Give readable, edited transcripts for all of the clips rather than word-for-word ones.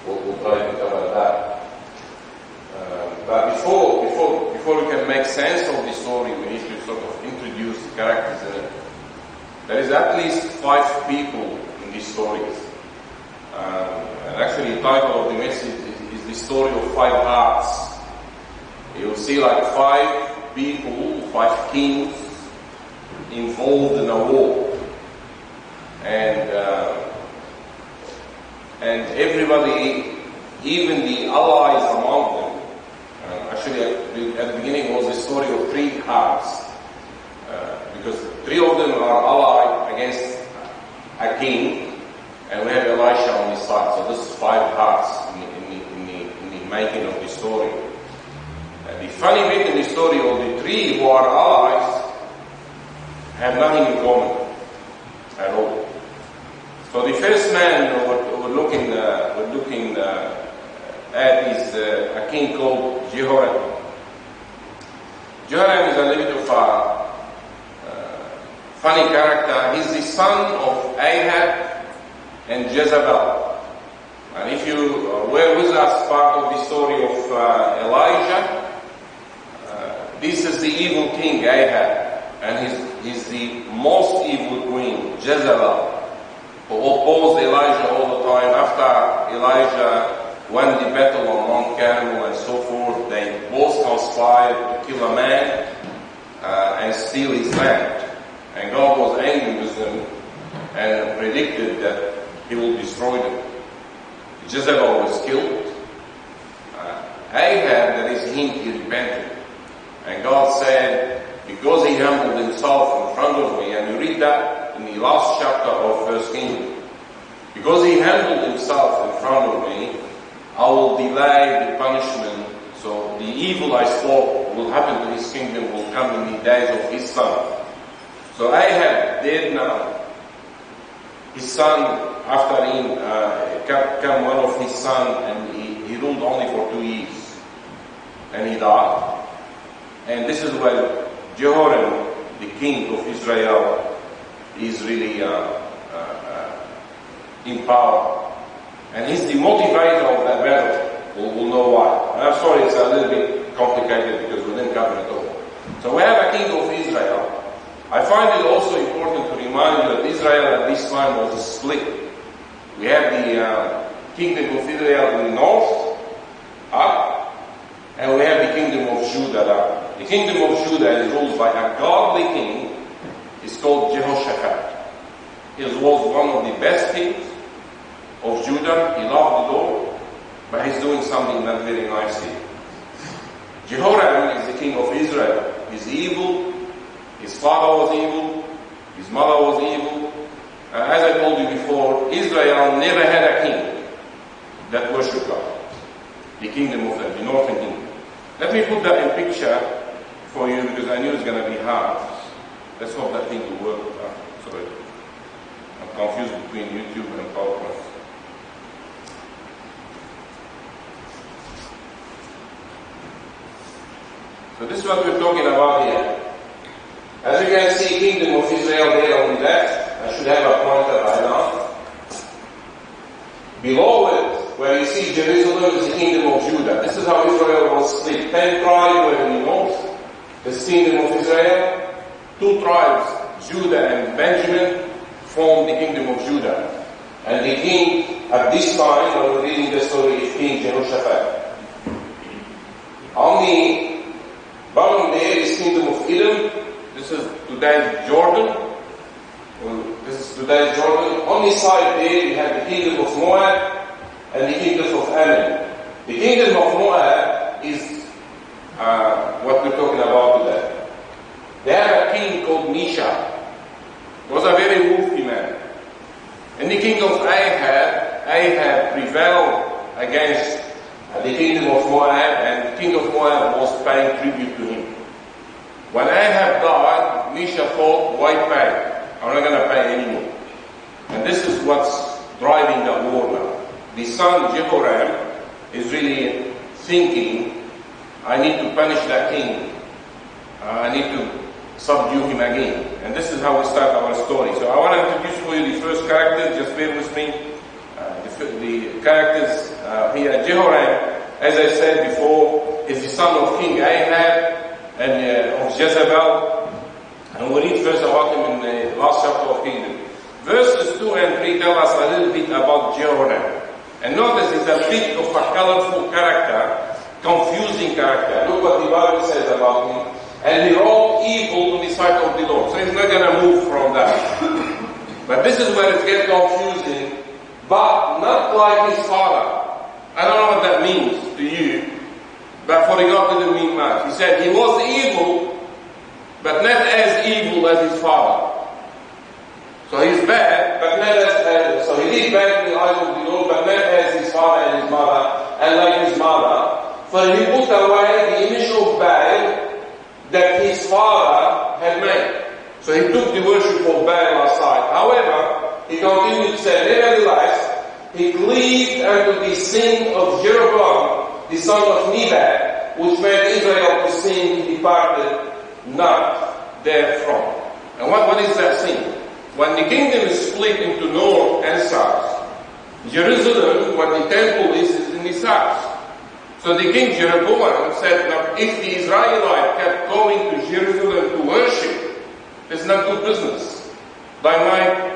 we'll try to cover that. But before we can make sense of the story, we need to sort of introduce the characters in it. There is at least 5 people in these stories. And actually the title of the message is the story of 5 hearts. You'll see like 5 people, 5 kings involved in a war. And everybody, even the allies among them, actually at the beginning was the story of 3 hearts, because 3 of them are allied against a king, and we have Elisha on his side. So this is 5 hearts in the making of the story. The funny bit in the story of the 3 who are allies have nothing in common at all. So the first man we're looking at is a king called Jehoram. Jehoram is a little bit of a funny character. He's the son of Ahab and Jezebel. And if you were with us part of the story of Elijah, this is the evil king Ahab, and he's the most evil queen, Jezebel, who opposed Elijah all the time. After Elijah won the battle on Mount Carmel and so forth, they both conspired to kill a man and steal his land. And God was angry with them and predicted that he will destroy them. Jezebel was killed. Ahab, that is him, he repented. And God said, because he humbled himself in front of me, and you read that in the last chapter of 1 Kings, because he humbled himself in front of me, I will delay the punishment, so the evil I spoke will happen to his kingdom will come in the days of his son. So Ahab dead now. His son, after him, came one of his sons, and he ruled only for 2 years. And he died. And this is where Jehoram, the king of Israel, is really in power. And he's the motivator of that battle. We'll know why. And I'm sorry, it's a little bit complicated because we didn't cover it all. So we have a king of Israel. I find it also important to remind you that Israel at this time was split. We have the kingdom of Israel in the north, up, and we have the kingdom of Judah down. The kingdom of Judah is ruled by a godly king. It's called Jehoshaphat. He was one of the best kings of Judah. He loved the Lord, but he's doing something not very nice here. Jehoram is the king of Israel. He's evil. His father was evil. His mother was evil. As I told you before, Israel never had a king that worshipped God. The kingdom of the northern kingdom. Let me put that in picture for you because I knew it's going to be hard. Let's hope that thing will work. Sorry. I'm confused between YouTube and PowerPoint. So this is what we're talking about here. As you can see, kingdom of Israel there on the left. I should have a pointer right now. Below it, where you see Jerusalem, is the kingdom of Judah. This is how Israel was split. 10 tribes were in the north, the kingdom of Israel. 2 tribes, Judah and Benjamin, formed the kingdom of Judah. And the king, at this time, when we're reading the story, is King Jehoshaphat. On the bottom there is kingdom of Edom. This is today's Jordan. This is today's Jordan. On the side there, you have the kingdom of Moab and the kingdom of Ammon. The kingdom of Moab is what we're talking about today. They have a king called Misha. He was a very wealthy man. And the king of Ahab prevailed against the kingdom of Moab, and the king of Moab was paying tribute to him. When Ahab died, Misha thought, why pay? I'm not going to pay anymore. And this is what's driving the war now. The son, Jehoram, is really thinking, I need to punish that king. I need to subdue him again. And this is how we start our story. So I want to introduce for you the first character. Just bear with me. The the characters here. Jehoram, as I said before, is the son of King Ahab and of Jezebel. And we read first about him in the last chapter of Kingdom. Verses 2 and 3 tell us a little bit about Jehoram. And notice it's a bit of a colorful character, confusing character. Look what the Bible says about him. And he wrought evil in the sight of the Lord. So he's not going to move from that. But this is where it gets confusing. But not like his father. I don't know what that means to you. But for God didn't mean much. He said he was evil, but not as evil as his father. So he's bad, but not as bad. So he did bad in the eyes of the Lord, but not as his father and his mother, and like his mother. For he put away the image of Baal that his father had made. So he took the worship of Baal aside. However, he continued to say, nevertheless, he cleaved unto the sin of Jeroboam, the son of Nebat, which made Israel to sin, he departed not therefrom. And what is that sin? When the kingdom is split into north and south, Jerusalem, what the temple is in the south. So the king Jeroboam said, now, if the Israelites kept going to Jerusalem to worship, it's not good business. They might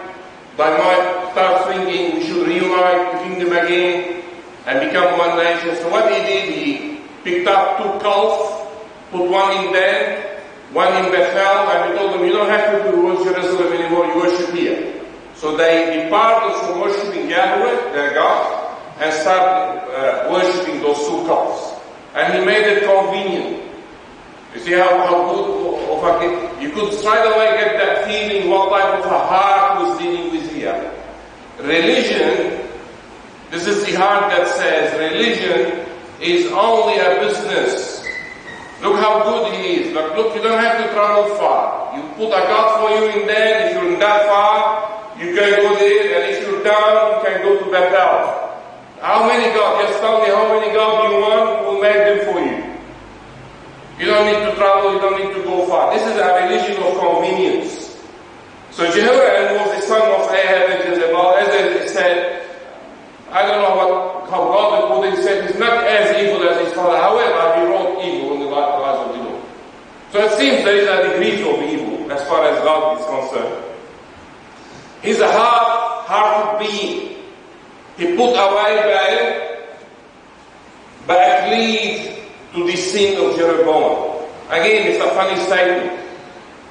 start thinking we should reunite the kingdom again and become one nation. So what he did, he picked up 2 calves, put one in Dan, one in Bethel, and he told them, you don't have to go to Jerusalem anymore, you worship here. So they departed from worshiping Yahweh, their God, and started worshiping those 2 calves. And he made it convenient. You see how good of a, you could straight away get that feeling what type of a heart was dealing with here. Religion, this is the heart that says religion is only a business. Look how good he is. Look, you don't have to travel far. You put a God for you in there. If you're that far, you can go there. And if you're down, you can go to Bethel. How many gods? Just tell me how many gods you want. We'll make them for you. You don't need to travel. You don't need to go far. This is a religion of convenience. So Jehoram was the son of Ahab and Jezebel. As I said, I don't know how God would put it. He said he's not as evil as his father. However, he wrought evil in the lives of the Lord. So it seems there is a degree of evil as far as God is concerned. He's a hard-hearted being. He put away Baal, but cleaved to the sin of Jeroboam. Again, it's a funny statement.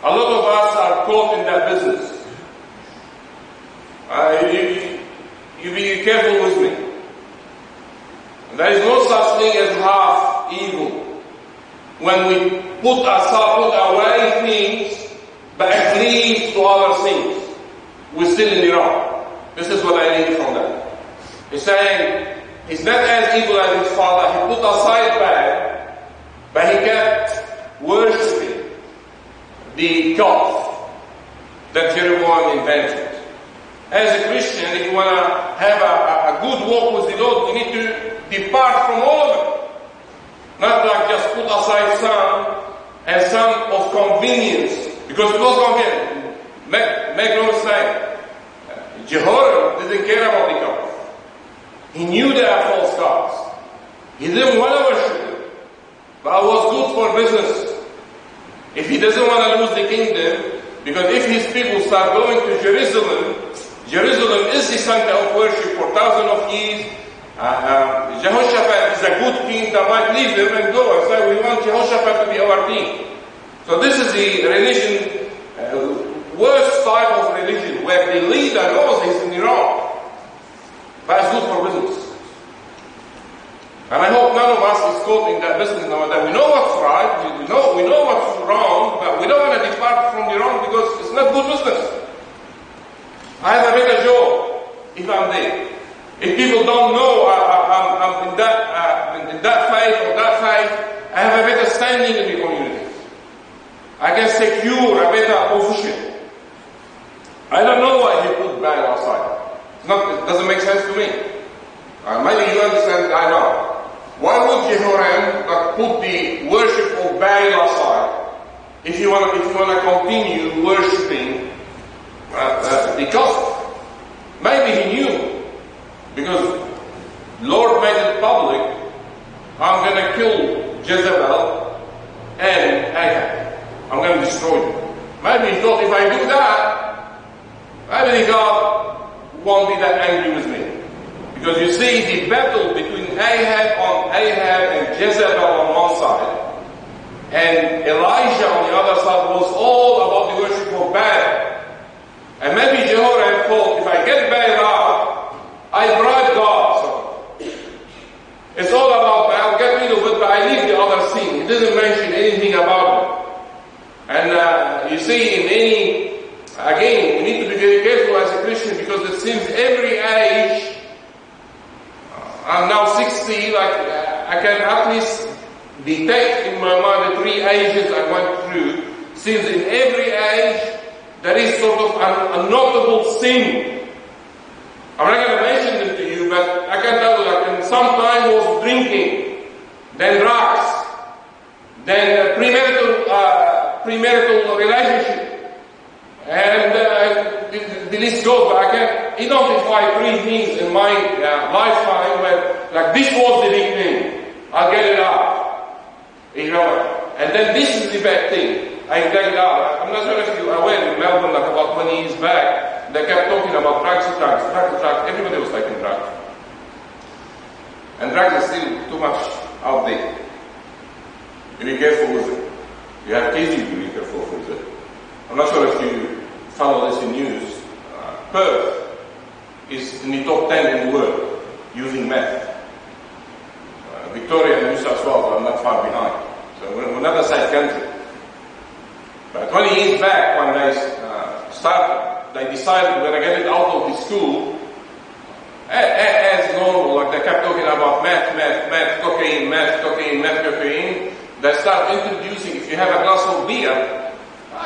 A lot of us are caught in that business. You be careful with me. There is no such thing as half evil. When we put away things, but cleave to other things, we're still in the wrong. This is what I read from that. He's saying, he's not as evil as his father. He put aside Baal, but he kept worshipping the calf that Jeroboam invented. As a Christian, if you want to have a good walk with the Lord, you need to depart from all of it. Not like just put aside some and some of convenience. Because it was convenient. Make no mistake. Jehoram didn't care about the calf. He knew they are false gods. He didn't want to worship them. But it was good for business. If he doesn't want to lose the kingdom, because if his people start going to Jerusalem, Jerusalem is the center of worship for thousands of years. Jehoshaphat is a good king that might leave them and go and say, we want Jehoshaphat to be our king. So this is the religion, worst type of religion, where the leader knows he's in the wrong. But it's good for business. And I hope none of us is caught in that business now, that we know what's right, we know what's wrong, but we don't want to depart from the wrong because it's not good business. I have a better job if I'm there. If people don't know I'm in that faith or that faith, I have a better standing in the community. I can secure a better position. I don't know why he put Baal aside. It doesn't make sense to me. Maybe you understand, I know. Why would Jehoram put the worship of Baal aside if you want to continue worshipping the calf? Maybe he knew. Because Lord made it public, I'm going to kill Jezebel and Ahab. I'm going to destroy them. Maybe he thought if I do that, maybe God won't be that angry with me. Because you see the battle between Ahab and Jezebel on one side, and Elijah on the other side was all about the worship of Baal. And maybe Jehoram thought, if I get Baal out, I bribe God. So it's all about Baal, get rid of it, but I leave the other sin. He doesn't mention anything about it. And you see, again, we need to be very careful as a Christian, because it seems every age, I'm now 60, like I can at least detect in my mind the 3 ages I went through. Seems in every age there is sort of a notable sin. I'm not going to mention them to you, but I can tell you that sometime was drinking, then drugs, then premarital relationship, and the list goes. But I can identify 3 things in my lifetime where, like, this was the big thing. I'll get it out. You know, and then this is the bad thing. I get it out. I'm not sure if you are aware, in Melbourne, like about 20 years back, they kept talking about drugs. Everybody was taking drugs. And drugs are still too much out there. You be careful with it. You have kids, you be careful with it. I'm not sure if you follow this in news. Perth is in the top 10 in the world using meth. Victoria and New South Wales are not far behind. So we're not a safe country. But 20 years back, when they started, they decided we're going to get it out of the school. As normal, like they kept talking about meth, cocaine. They start introducing, if you have a glass of beer,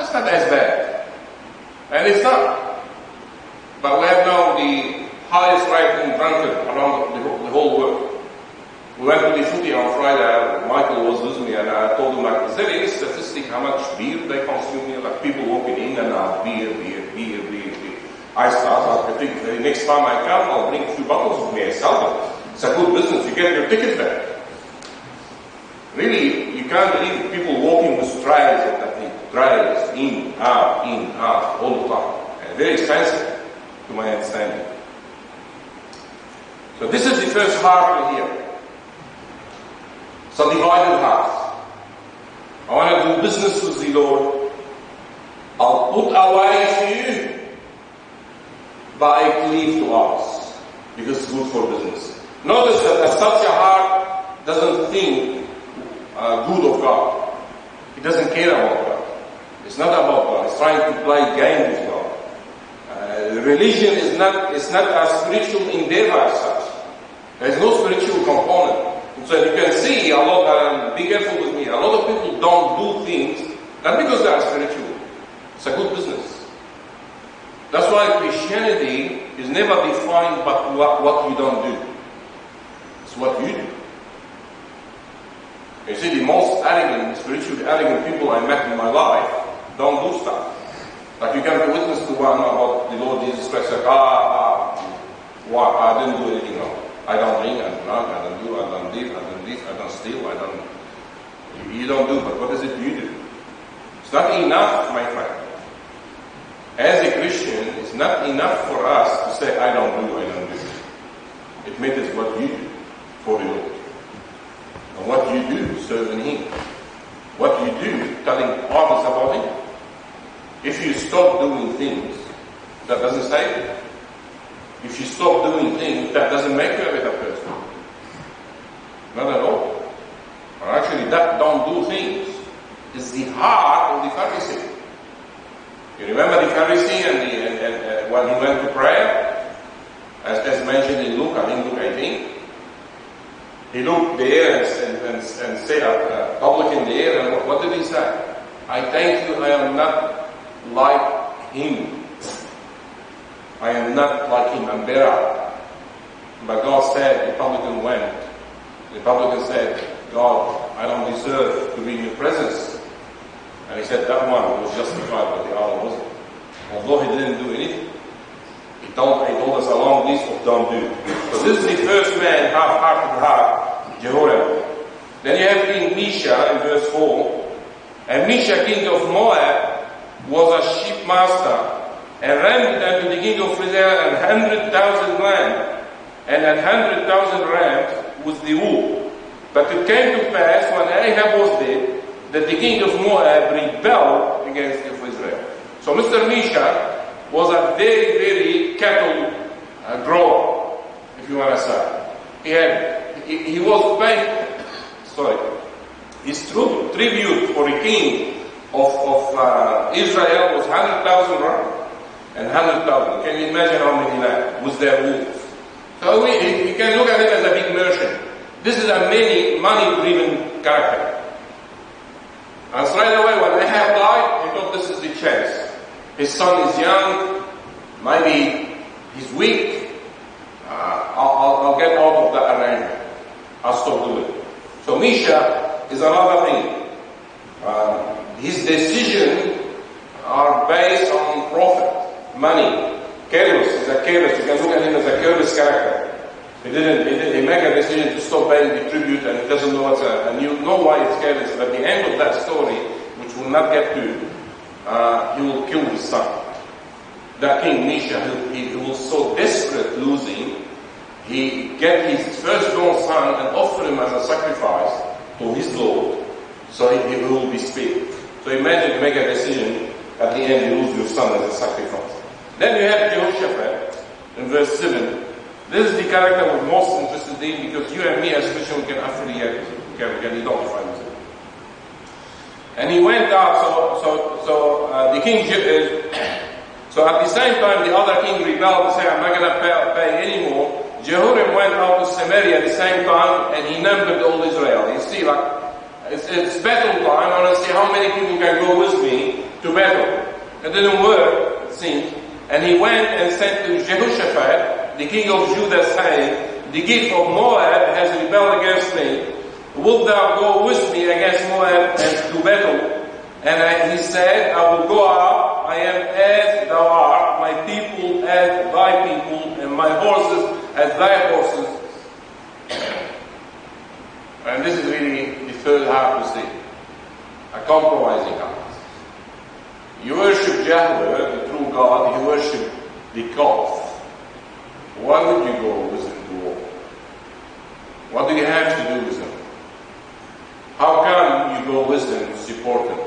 it's not as bad. And it's not. But we have now the highest rating drunkard around the whole world. We went to the footy on Friday. Michael was with me, and I told him, like, is there any statistic how much beer they consume here? Like, people walking in and out, beer. I started, I think, the next time I come, I'll bring a few bottles with me. I sell them. It's a good business. You get your ticket back. Really, you can't believe people walking with trays at that thing. Trays, in, out, all the time. And very expensive, to my understanding. So this is the first heart we hear. It's a divided heart. I want to do business with the Lord. I'll put away for you, but I cleave to us, because it's good for business. Notice that such a heart doesn't think good of God. It doesn't care about God. It's not about God. It's trying to play game with God. Religion is not a spiritual endeavor as such. There's no spiritual component. So you can see a lot, be careful with me, a lot of people don't do things, not because they are spiritual. It's a good business. That's why Christianity is never defined by what you don't do. It's what you do. You see, the most arrogant, spiritually arrogant people I met in my life don't do stuff. Like you can witness to one about the Lord Jesus Christ, like, I didn't do anything wrong. I don't drink, I don't drug, I don't do, I don't live, I don't live, I don't steal, I don't... You don't do, but what is it you do? It's not enough, my friend. As a Christian, it's not enough for us to say, I don't do. It matters what you do for the Lord. And what you do serving Him. What you do telling others about Him. If you stop doing things, that doesn't save you. If you stop doing things, that doesn't make you a better person. Not at all. Or actually, that don't do things is the heart of the Pharisee. You remember the Pharisee and when he went to prayer, as mentioned in Luke, I think Luke 18, he looked there and said, public in the air, and what did he say? I thank you, I am not like him. I am not like him, I'm better. But God said, the publican went. The publican said, God, I don't deserve to be in your presence. And he said that one was justified, but the other wasn't. Although he didn't do anything. He told us a long list of don't do. So this is the first man, half-hearted heart, Jehoram. Then you have King Mesha in verse 4. And Mesha, king of Moab, was a sheep master, and rented unto the king of Israel 100,000 lambs, and 100,000 rams with the wool. But it came to pass, when Ahab was dead, that the king of Moab rebelled against Israel. So Mr. Mesha was a very, very cattle grower, if you want to say. He was paying, his tribute for the king of Israel was 100,000 rams and 100,000. Can you imagine how many lambs with their wolves? So you can look at it as a big merchant. This is a money-driven character. And straight away when Ahab died, he thought this is the chance. His son is young, maybe he's weak. I'll get out of that arrangement. I'll stop doing it. So Mesha is another thing. His decisions are based on profit, money. Careless, he's a careless. You can look at him as a careless character. He make a decision to stop paying the tribute, and he doesn't know what's and you know why it's careless. But at the end of that story, which we'll not get to, he will kill his son. That king Mesha, he was so desperate losing, he get his firstborn son and offer him as a sacrifice to his Lord, so he will be spared. So imagine you make a decision, at the end you lose your son as a sacrifice. Then you have Jehoshaphat in verse 7. This is the character we're most interested in, because you and me as Christians can affiliate with him, we can identify with him. And he went out, so the king, so at the same time the other king rebelled and said, I'm not going to pay anymore. Jehoram went out to Samaria at the same time, and he numbered all Israel. You see, like, it's battle time, I want to see how many people can go with me to battle. It didn't work, it seems. And he went and sent to Jehoshaphat, the king of Judah, saying, the gift of Moab has rebelled against me. Wilt thou go with me against Moab and to battle? And he said, I will go up, I am as thou art, my people as thy people, and my horses as thy horses. And this is really the third half to see. A compromising heart. You worship Yahweh, the true God, you worship the calf. Why would you go with him to war? What do you have to do with him? How come you go with him to support him?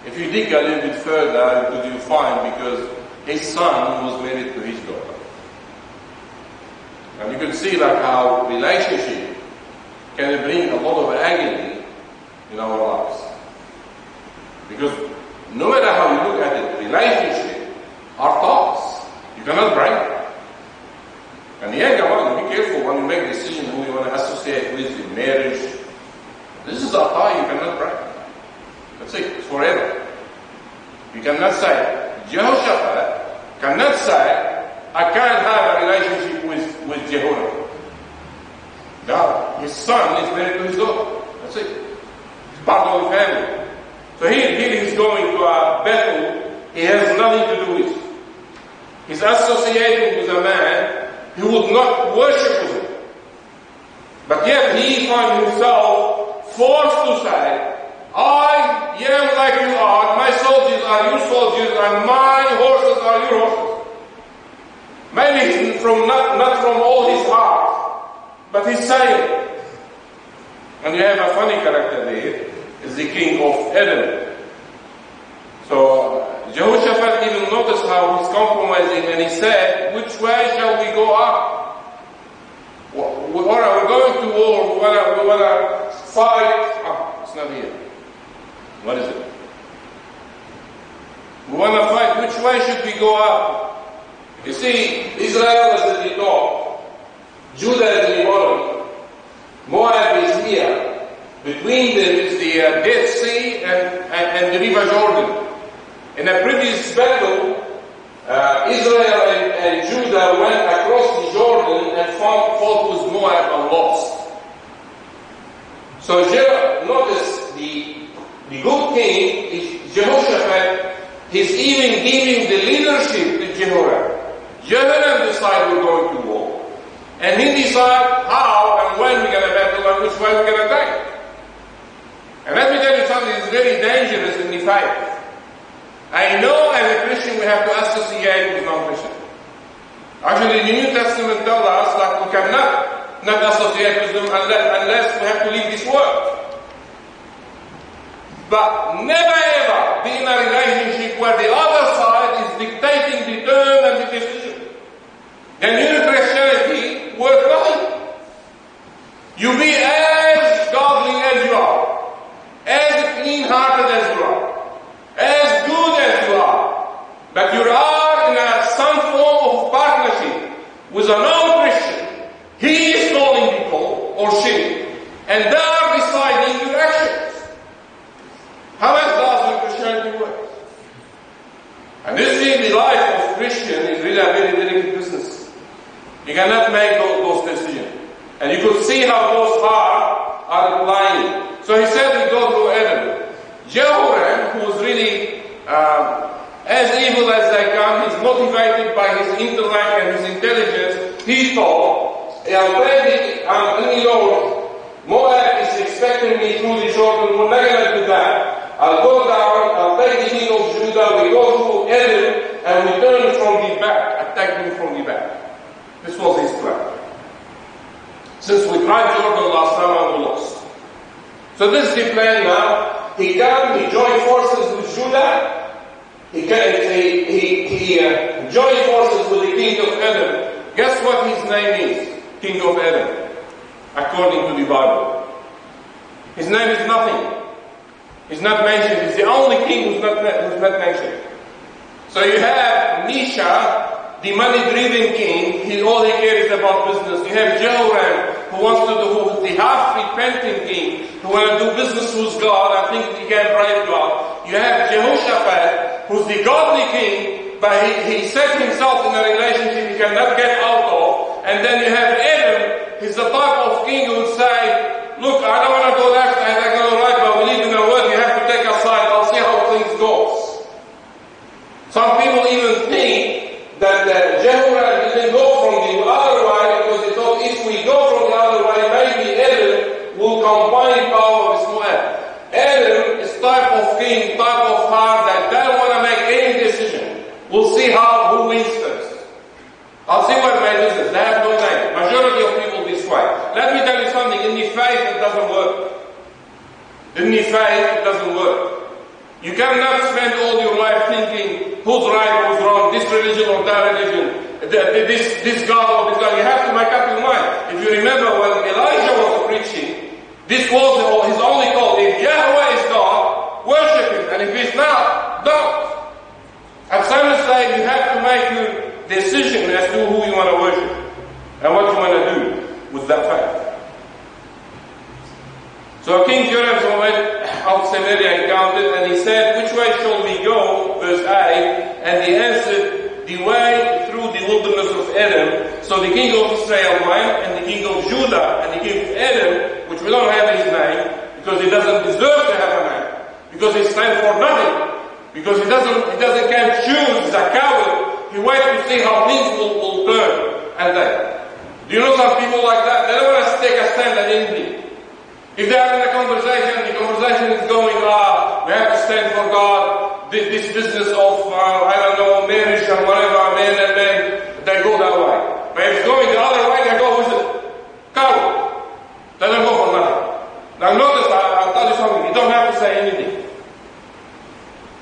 If you dig a little bit further, you find because his son was married to his daughter. And you can see like how relationship can bring a lot of agony in our lives. Because no matter how you look at it, relationship are thoughts. You cannot break. And the younger one, be careful when you make a decision who you want to associate with in marriage. This is a tie you cannot break. That's it, it's forever. You cannot say, Jehoshaphat cannot say, I can't have a relationship with Jehoram. No, his son is married to his daughter. That's it. It's part of the family. So here he's going to a battle he has nothing to do with. He's associating with a man who would not worship with him. But yet he finds himself forced to say, I am like you are, my soldiers are your soldiers, and my horses are your horses. Maybe not from all his heart, but he's saying. And you have a funny character there, is the king of Edom. So Jehoshaphat even noticed how he's compromising, and he said, which way shall we go up? We're going to war, we want to fight. It's not here. What is it? We want to fight. Which way should we go up? You see, Israel is at the top. Judah is in the bottom. Moab is here. Between them is the Dead Sea and the River Jordan. In a previous battle, Israel and Judah went across the Jordan and fought with Moab and lost. So notice the good king is Jehoshaphat. He's even giving the leadership to Jehoram. Jehoram, the we have to associate with non-Christians. Actually, the New Testament tells us that we cannot not associate with them unless we have to leave this world. But never ever be in a relationship where the other side is dictating the term and the decision. Then your Christianity worth nothing. You be as godly as you are, as clean-hearted as you are, as good as you are, but you are in some form of partnership with a non-Christian. He is calling people, or she, and they are deciding your actions. How much does your Christianity work? And this is the life of Christian is really a very delicate business. You cannot make those decisions. And you could see how those are applying. So he said we go through Adam. Jehoram, who was really as evil as they come, he's motivated by his intellect and his intelligence. He thought, Moab is expecting me through the Jordan, we're not going to do that. I'll go down, I'll take the king of Judah, we go through Edom, and we turn from the back, attack him from the back. This was his plan. Since we tried Jordan last time and we lost. So this is the plan now. He joined forces with Judah. He joined forces with the king of Edom. Guess what his name is? King of Edom. According to the Bible. His name is nothing. He's not mentioned. He's the only king who's not mentioned. So you have Misha, the money-driven king. All he cares about business. You have Jehoram, who's the half-repentant king, who wants to do business with God. I think he can pray God. You have Jehoshaphat, who's the godly king, but he set himself in a relationship he cannot get out of. And then you have Edom. He's the type of king who would say, look, I don't want to go left, I don't want to go right, but we live in a world, you have to take a side, I'll see how things goes. Some people even think that Jehoram didn't go from the other way, because they thought if we go from the other way, maybe Edom will combine power with Moab. Edom is type of king, type of heart that don't want to make any decision. We'll see who wins first. I'll see what my business. They have no name. Majority of people this way. Let me tell you something. In the faith, it doesn't work. In the faith, it doesn't work. You cannot spend all your life thinking who's right, who's wrong, this religion or that religion, this God or this God. You have to make up your mind. If you remember when Elijah was preaching, this was his only call. If Yahweh is God, worship Him. And if He's not, don't. At some stage, you have to make your decision as to who you want to worship and what you want to do with that faith. So King Jehoram went out Samaria and counted, and he said, which way shall we go? Verse 8, and he answered, the way through the wilderness of Edom. So the king of Israel went, and the king of Judah, and the king of Edom, which we don't have his name, because he doesn't deserve to have a name, because he stands for nothing, because he can't choose, he's a coward. He waits to see how things will turn. And then, do you know some people like that? They don't want to take a stand at anything. If they are in a conversation, the conversation is going, we have to stand for God. This business of, marriage and whatever, men and men, they go that way. But if it's going the other way, they go with it. Coward. They don't go for nothing. Now notice, I'll tell you something. You don't have to say anything.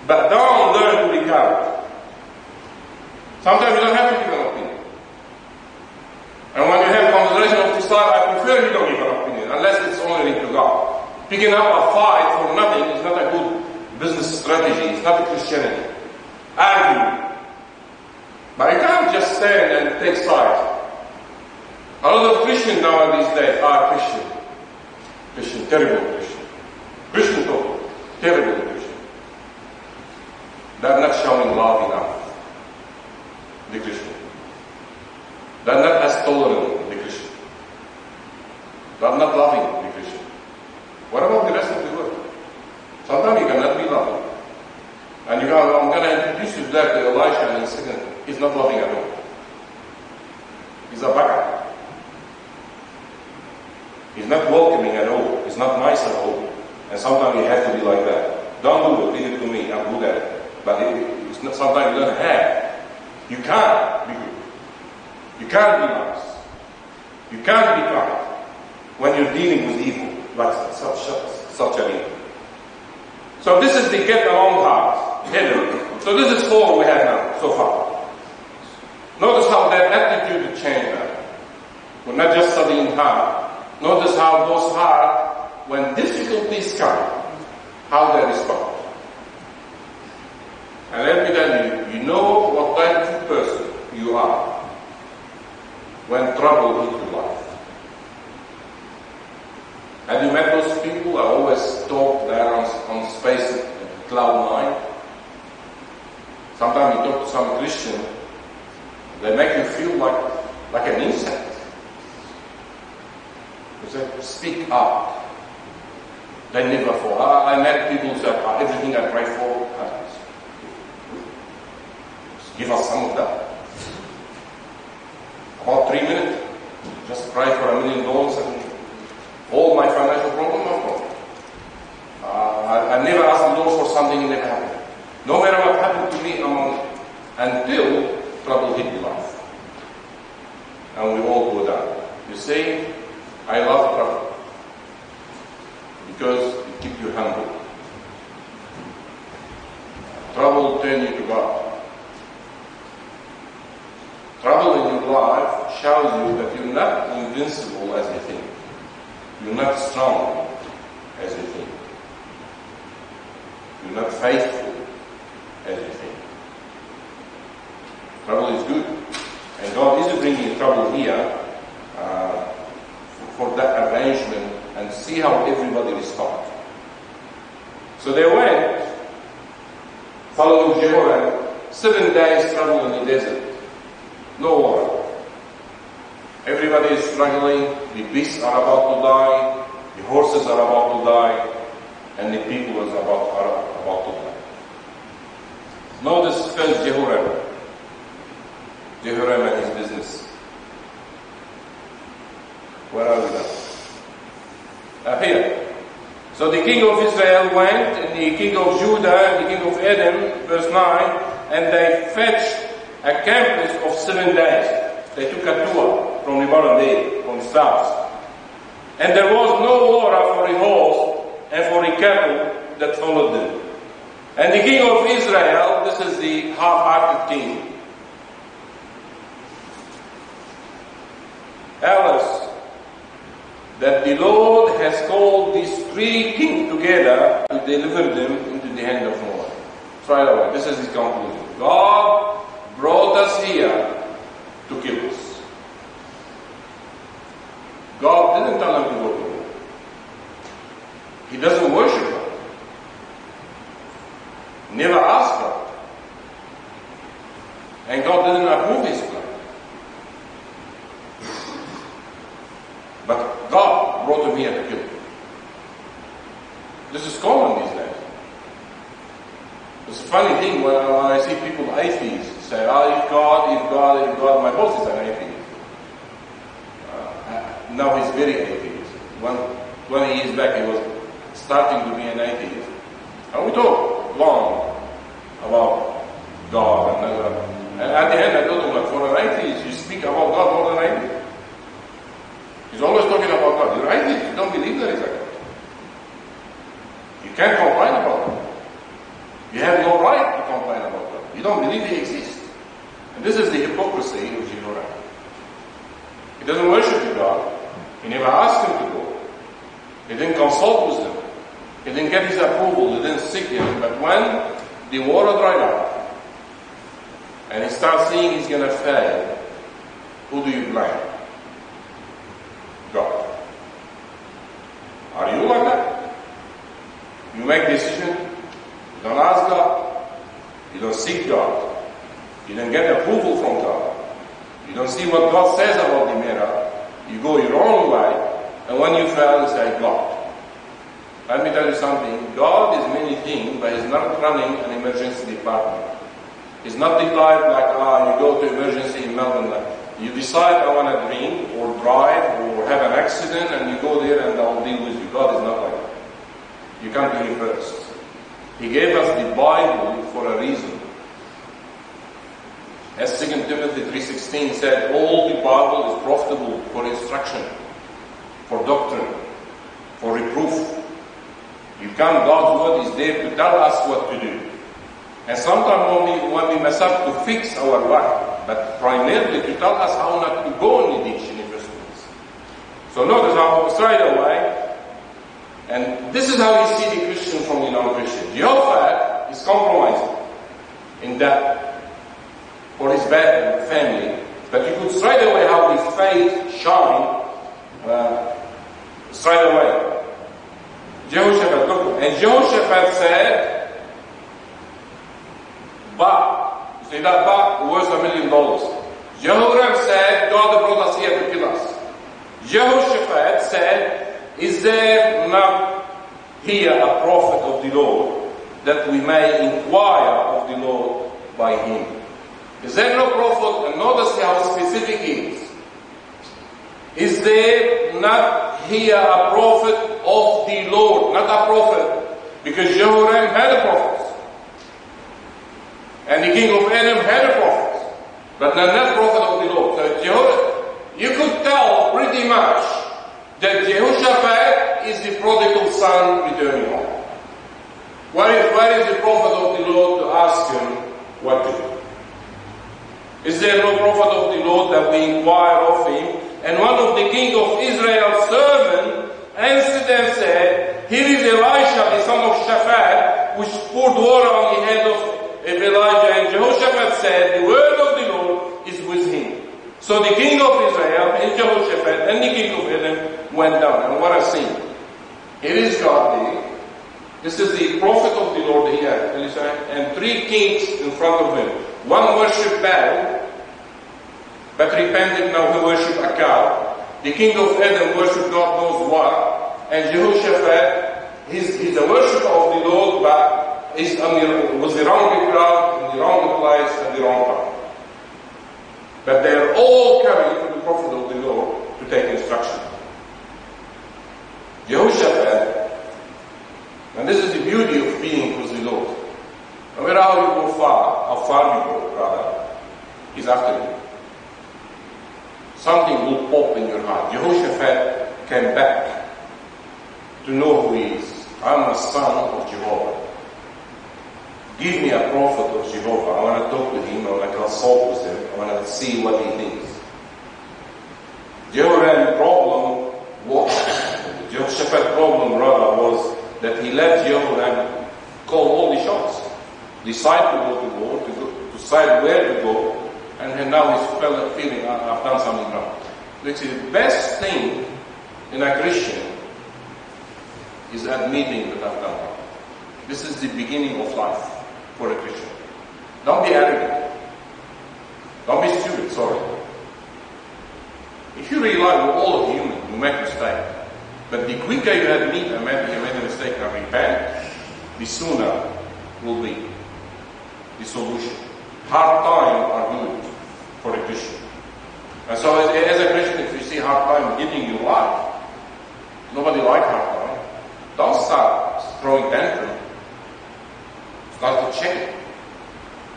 But don't learn to be coward. Sometimes you don't have to give an opinion. And when you have a conversation of this type, I prefer you don't give an opinion, unless it's only to God. Picking up a fight for nothing is not a good business strategy. It's not a Christianity. Argue. But you can't just stand and take sides. A lot of Christians nowadays are Christian, terrible Christian. Christian talk, terrible Christian. They're not showing love enough. The Christian. They're not as tolerant, the Christian. They're not loving, the Christian. What about the rest of the world? Sometimes you cannot be loving. And I'm going to introduce you that to Elisha in a second. He's not loving at all. He's a backup. He's not welcoming at all. He's not nice at all. And sometimes you have to be like that. Don't do it. Leave it to me. I'm good at it. but it's not, sometimes you don't have. You can't be good. You can't be nice. You can't be kind when you're dealing with evil, like such an evil. So this is the get along heart, hidden. So this is 4 we have now, so far. Notice how their attitude changed now. We're not just studying hard. Notice how those hearts, when difficulties come, how they respond. And let me tell you, you know what type of person you are when trouble hits your life. Have you met those people? I always talk there on space cloud 9. Sometimes you talk to some Christian, they make you feel like an insect. You say, speak up. They never fall. I met people who said, everything I pray for happens. Give us some of that. About 3 minutes. Just pray for $1 million and all my financial problems are gone. I never asked the Lord for something and never happened. No matter what happened to me until trouble hit your life. And we all go down. You see, I love trouble because it keeps you humble. Trouble will turn you to God. Trouble in your life shows you that you're not invincible as you think. You're not strong as you think. You're not faithful as you think. Trouble is good. And God is bringing trouble here for that arrangement and see how everybody responds. So they went, following Jehoram, 7 days trouble in the desert. No water. Everybody is struggling, the beasts are about to die, the horses are about to die, and the people are about to die. Notice first Jehoram. Jehoram and his business. Where are we now? Here. So the king of Israel went, and the king of Judah, and the king of Edom, verse 9, and they fetched a campus of 7 days. They took a tour from the Barandale, from the south. And there was no water for the horse and for the cattle that followed them. And the king of Israel, this is the half-hearted king, tells us that the Lord has called these 3 kings together to deliver them into the hand of Moab. Try it away. This is his conclusion. God brought us here to kill us. God didn't tell him to go to war. He doesn't worship God. Never asked God. And God didn't approve his plan. But God brought him here to kill him. This is common these days. It's a funny thing when I see people atheists say, if God, my boss is an atheist. Now he's very atheist. When he is back, he was starting to be an atheist. And we talk long about God. And at the end, I told him, for an atheist, you speak about God more than I do. He's always talking about God. You're atheist. You don't believe there is a God. You can't complain about God. You have no right to complain about God. You don't believe He exists. And this is the hypocrisy of Jehoram. He doesn't worship God. He never asked him to go. He didn't consult with him. He didn't get his approval. He didn't seek him. But when the water dried up and he starts seeing he's going to fail, who do you blame? God. Are you like that? You make decision, you don't ask God, you don't seek God, you don't get approval from God, you don't see what God says about the matter, you go your own way, and when you fail, you say, God. Let me tell you something, God is many things, but He's not running an emergency department. He's not the type like, you go to emergency in Melbourne, you decide I want to drink, or drive, or have an accident, and you go there and I'll deal with you. God is not like that. You come to Him first. He gave us the Bible for a reason. As 2 Timothy 3:16 said, all the Bible is profitable for instruction, for doctrine, for reproof. God's word is there to tell us what to do. And sometimes when we mess up, to fix our life, but primarily to tell us how not to go in the ditch in the first place. So notice how straight away, and this is how you see the Christian from the non-Christian. Jehoshaphat is compromising in that for his bad family, but you could straight away how his faith shine straight away. Jehoshaphat, look, and Jehoshaphat said, but, you see that but worth $1 million. Jehoram said, God brought us here to kill us. Jehoshaphat said, is there not here a prophet of the Lord, that we may inquire of the Lord by him? Is there no prophet? And notice how specific he is. Is there not here a prophet of the Lord? Not a prophet, because Jehoram had a prophet. And the king of Edom had a prophet, but not a prophet of the Lord. So you could tell pretty much that Jehoshaphat is the prodigal son returning home. Where is the prophet of the Lord to ask him what to do? Is there no prophet of the Lord that we inquire of him? And one of the king of Israel's servants answered and said, here is Elisha, the son of Shaphat, which poured water on the head of Elijah. And Jehoshaphat said, the word of the Lord is with him. So the king of Israel and Jehoshaphat and the king of Edom went down. And what I see, it is God there. This is the prophet of the Lord here, Elisha, and 3 kings in front of him. One worshipped Baal, but repented, now he worshipped a cow. The king of Edom worshipped God knows what. And Jehoshaphat, he's a worshipper of the Lord, but was the wrong crowd, in the wrong place, at the wrong time. But they are all coming to the prophet of the Lord to take instruction. Jehoshaphat, and this is the beauty of being with the Lord. No matter how you go how far you go, rather, he's after you. Something will pop in your heart. Jehoshaphat came back to know who he is. I'm a son of Jehovah. Give me a prophet of Jehovah. I want to talk with him. I want to consult with him. I want to see what he thinks. Jehoram's problem was, Jehoshaphat's problem rather was that he let Jehoram call all the shots. Decide to go to war, to decide where to go, and now he's feeling, I've done something wrong. Which is the best thing in a Christian is admitting that I've done wrong. This is the beginning of life for a Christian. Don't be arrogant. Don't be stupid, sorry. If you realize we're all human, we make mistakes. But the quicker you admit you made a mistake and repent, the sooner will be the solution. Hard times are good for a Christian. And so as a Christian, if you see hard time hitting your life, nobody likes hard time. Don't start throwing tantrum. Start to check it.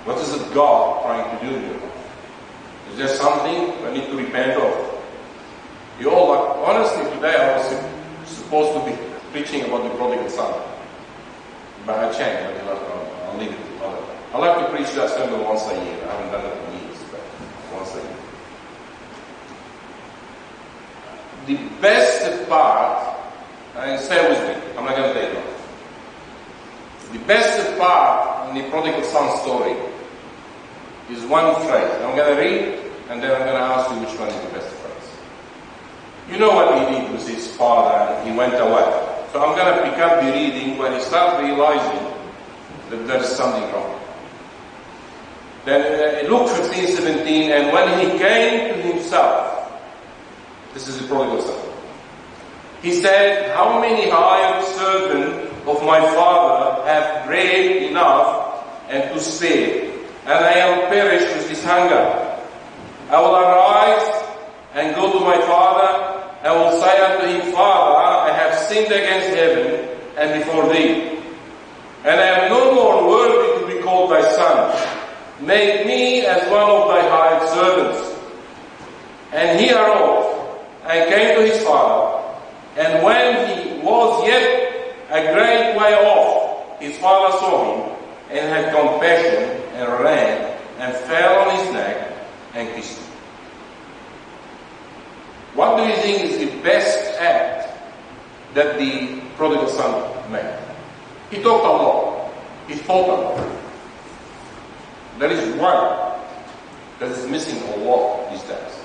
What is it God trying to do in your life? Is there something I need to repent of? You all, honestly, today I was supposed to be preaching about the prodigal son. But I changed. I'll leave it to other. I like to preach that sermon once a year. I haven't done it in years, but once a year. The best part, and stay with me, I'm not going to take long. The best part in the prodigal son story is one phrase. I'm going to read, and then I'm going to ask you which one is the best phrase. You know what he did with his father, and he went away. So I'm going to pick up the reading when he starts realizing that there is something wrong. Then Luke 15:17, and when he came to himself, this is the prodigal son, he said, how many hired servants of my father have bread enough and to spare, and I am perished with this hunger? I will arise and go to my father, and will say unto him, Father, I have sinned against heaven and before thee, and I am no alone worthy to be called thy son. Make me as one of thy hired servants. And he arose and came to his father. And when he was yet a great way off, his father saw him and had compassion and ran and fell on his neck and kissed him. What do you think is the best act that the prodigal son made? He talked a lot. He fought a lot. There is one that is missing a lot these days.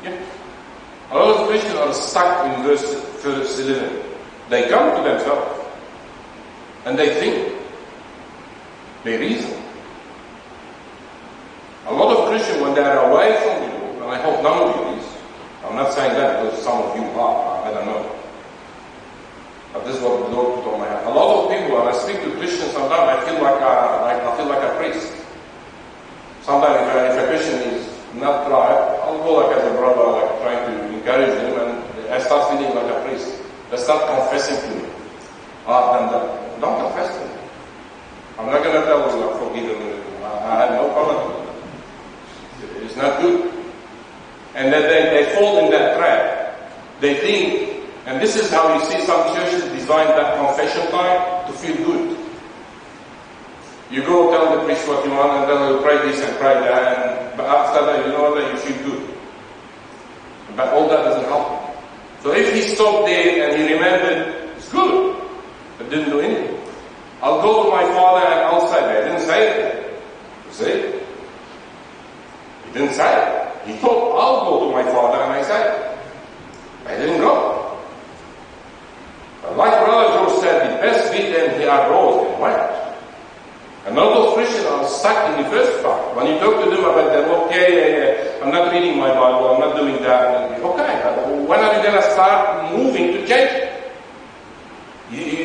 Yeah. A lot of Christians are stuck in verse 11. They come to themselves and they think, they reason. A lot of Christians, when they are away from the Lord, and I hope none of you is, I'm not saying that because some of you are, I don't know. But this is what the Lord put on my heart. A lot of people, when I speak to Christians, sometimes I feel like a priest. Sometimes if a Christian is not right, I'll go like as a brother, like trying to encourage them, and I start feeling like a priest. They start confessing to me. Don't confess to me. I'm not going to tell you like forgive them. I have no problem with it. It's not good. And then they fall in that trap. They think, and this is how you see some churches design that confession time to feel good. You go tell the priest what you want, and then he'll pray this and pray that, but after that, you know that you feel good. But all that doesn't help. So if he stopped there and he remembered, it's good, but didn't do anything. I'll go to my father and I'll say that. He didn't say it. You see? He didn't say it. He thought, I'll go to my father and I say it. I didn't go. But like Brother George said, the best bit, and he arose and went. And a lot of Christians are stuck in the first part. When you talk to them about that, okay, I'm not reading my Bible, I'm not doing that. Okay, but when are you going to start moving to change it?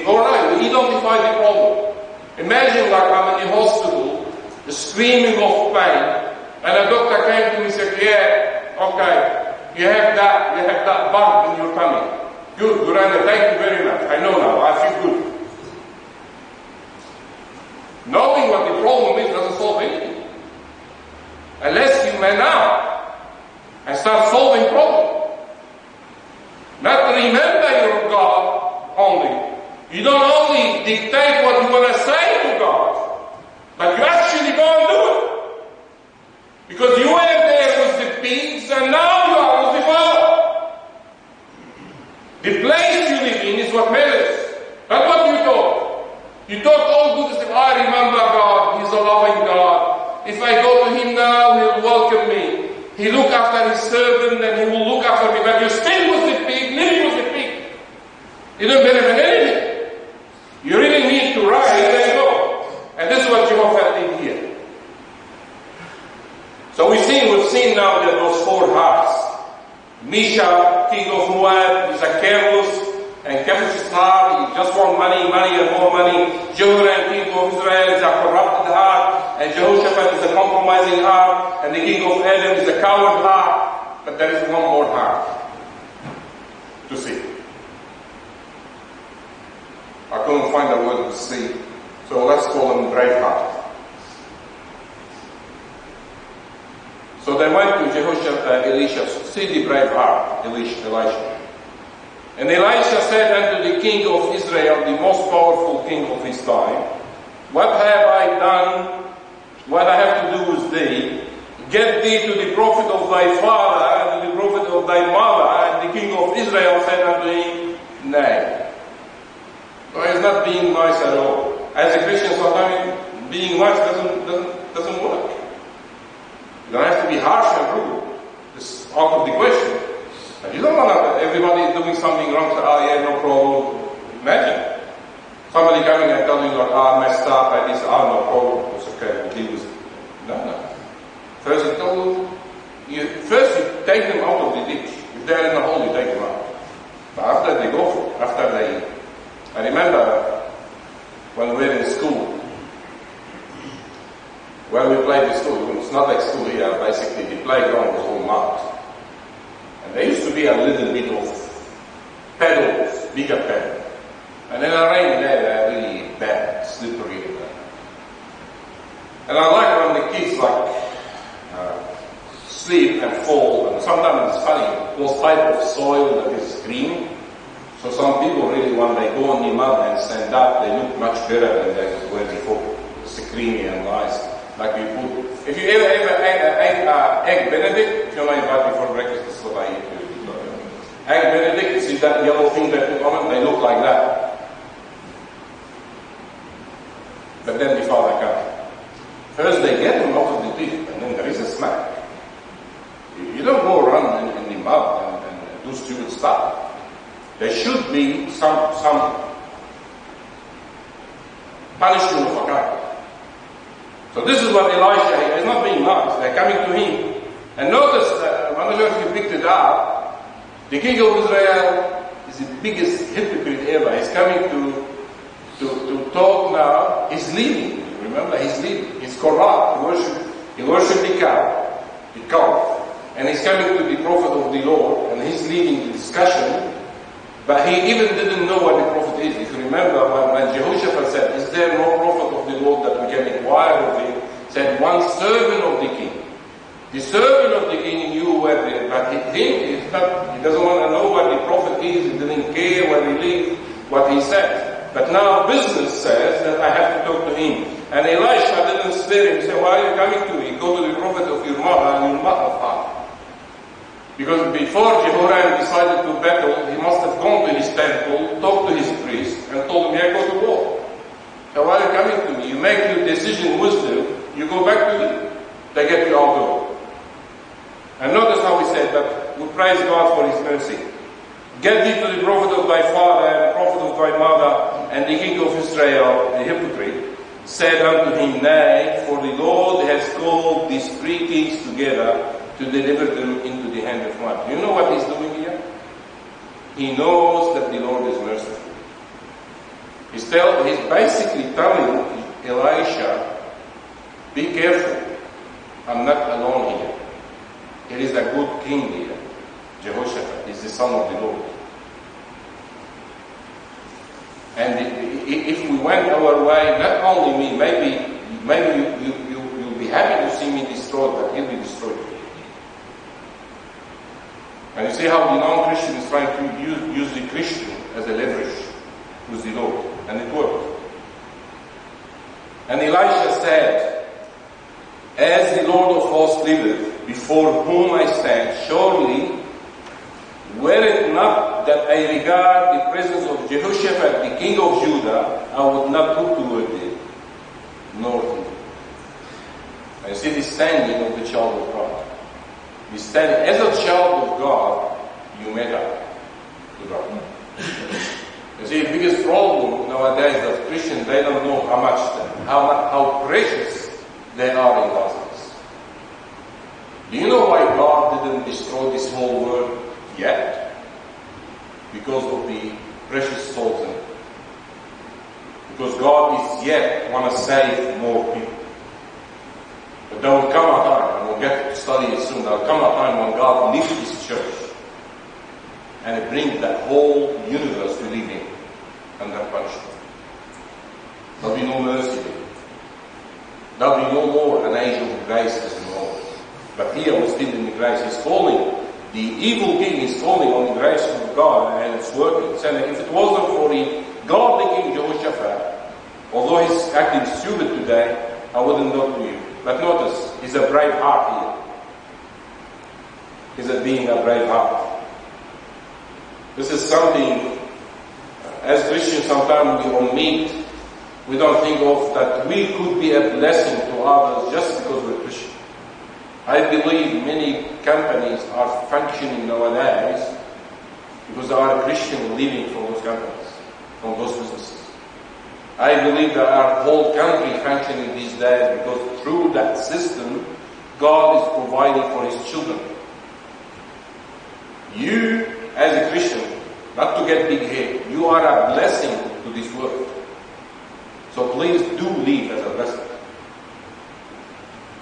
Alright, we identify the problem. Imagine like I'm in the hospital, screaming of pain, and a doctor came to me and said, yeah, okay, you have that bump in your tummy. Good, Gurana, thank you very much. I know now, I feel good. Knowing what the problem is doesn't solve anything. Unless you man out and start solving problems. Not remember your God only. You don't only dictate what you want to say to God, but you actually go and do it. Because you were there with the pigs and now you are with the Father. The place you live in is what matters. Not what you thought. You thought all good is I remember God, He's a loving God. If I go to Him now, He'll welcome me. He look after His servant and He will look after me. But you're still with the pig, living with the pig. You don't benefit anything. You really need to rise and go. And this is what Jehovah did here. So we've seen now that those four hearts. Misha, king of Moab, is a careless and covetous heart. He just wants money and more money. Jehoram, king of Israel, is a corrupted heart. And Jehoshaphat is a compromising heart. And the king of Edom is a coward heart. But there is one more heart to see. I couldn't find the word to see. So let's call him brave heart. So they went to Elisha, see the brave heart, Elisha. And Elisha said unto the king of Israel, the most powerful king of his time, what have I done? What I have to do with thee? Get thee to the prophet of thy father and to the prophet of thy mother. And the king of Israel said unto him, nay. So he's not being nice at all. As a Christian, sometimes being nice doesn't work. You don't have to be harsh and rude. It's out of the question. You don't want to, everybody is doing something wrong, so, oh yeah, no problem. Imagine. Somebody coming and telling you, I messed up, I did, no problem, it's okay, we'll deal with it. No. First you take them out of the ditch. If they're in the hole, you take them out. But after they go, I remember when we were in school, when we played in school, it's not like school here, basically the playground was all marked. And there used to be a little bit of pedals, bigger pedals. And in the rain they're really bad, slippery. And I like when the kids sleep and fall, and sometimes it's funny, those type of soil that is green. So some people really, when they go on the mud and stand up, they look much better than they were before. It's creamy and nice. Like we put, if you ever ate egg benedict, if you know about before breakfast, this is what I eat. Egg benedict, see that yellow thing they put on it, they look like that. But then the father comes. First they get them out of the teeth, and then there is a smack. You don't go around in the mud and do stupid stuff. There should be some punishment of a kind. So this is what Elisha, is not being nice. They're coming to him. And notice that, I don't know if you picked it up, the king of Israel is the biggest hypocrite ever. He's coming to talk now. He's leaving. Remember, he's leaving. He's corrupt. He worshipped the cow. And he's coming to the prophet of the Lord, and he's leading the discussion. But he even didn't know what the prophet is. If you remember, when Jehoshaphat said, is there no prophet of the Lord that we can inquire of him? Said, one servant of the king. The servant of the king knew where they, but he doesn't want to know what the prophet is. He didn't care where he lived, what he said. But now business says that I have to talk to him. And Elisha didn't spare him. He said, why are you coming to me? Go to the prophet of your mother and your mother's father. Because before Jehoram decided to battle, he must have gone to his temple, talked to his priest, and told him, yeah, go to war. So why are you coming to me? You make your decision wisdom, you go back to them. They get you out of it. And notice how he said that we praise God for his mercy. Get thee to the prophet of thy father and the prophet of thy mother, and the king of Israel, the hypocrite, said unto him, nay, for the Lord has called these three kings together to deliver them into the hand of one. Do you know what he's doing here? He knows that the Lord is merciful. He's basically telling Elisha, be careful. I'm not alone here. There is a good king here. Jehoshaphat is the son of the Lord. And if we went our way, not only me, maybe you'll be happy to see me destroyed, but he'll be destroyed. And you see how the non-Christian is trying to use the Christian as a leverage with the Lord. And it worked. And Elisha said, as the Lord of hosts liveth, before whom I stand, surely, were it not that I regard the presence of Jehoshaphat, the king of Judah, I would not look toward thee, nor to thee. And you see the standing of the child of God. The standing as a child of God, you matter to God. You see, the biggest problem nowadays that Christians, they don't know how precious they are in God's eyes. Do you know why God didn't destroy this whole world yet? Because of the precious souls in it. Because God is yet want to save more people. But there will come a time, and we'll get to study it soon, there will come a time when God lifts His church and it brings that whole universe to live in under punishment. There will be no mercy there. There will be no more an age of grace as we know. But here we're still in the grace. He's calling. The evil king is calling on the grace of God, and it's working. Saying if it wasn't for the godly king Jehoshaphat, although he's acting stupid today, I wouldn't talk to you. But notice, he's a brave heart here. He's being a brave heart. This is something, as Christians, sometimes we omit. We don't think of that we could be a blessing to others just because we're Christian. I believe many companies are functioning nowadays because there are Christians living from those companies, from those businesses. I believe that our whole country functioning these days because through that system, God is providing for His children. You, as a Christian, not to get big head, you are a blessing to this world. So please do live as a blessing.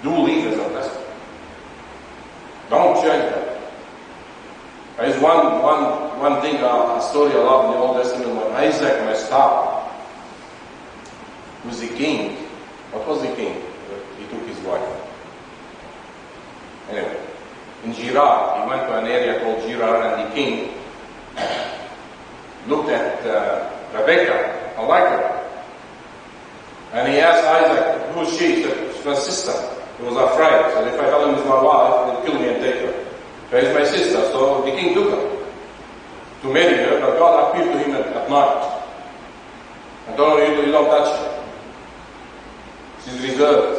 Do live as a blessing. Don't change that. There's one one thing, a story I love in the Old Testament, when Isaac messed up with the king. What was the king? He took his wife. Anyway, in Gerar, he went to an area called Gerar, and the king looked at Rebecca, I like her. And he asked Isaac, who is she? He said, she's my sister. He was afraid. He said, if I tell him it's my wife, he'll kill me and take her. She's my sister. So the king took her to marry her, but God appeared to him at night. I told him, you don't touch her. She's reserved.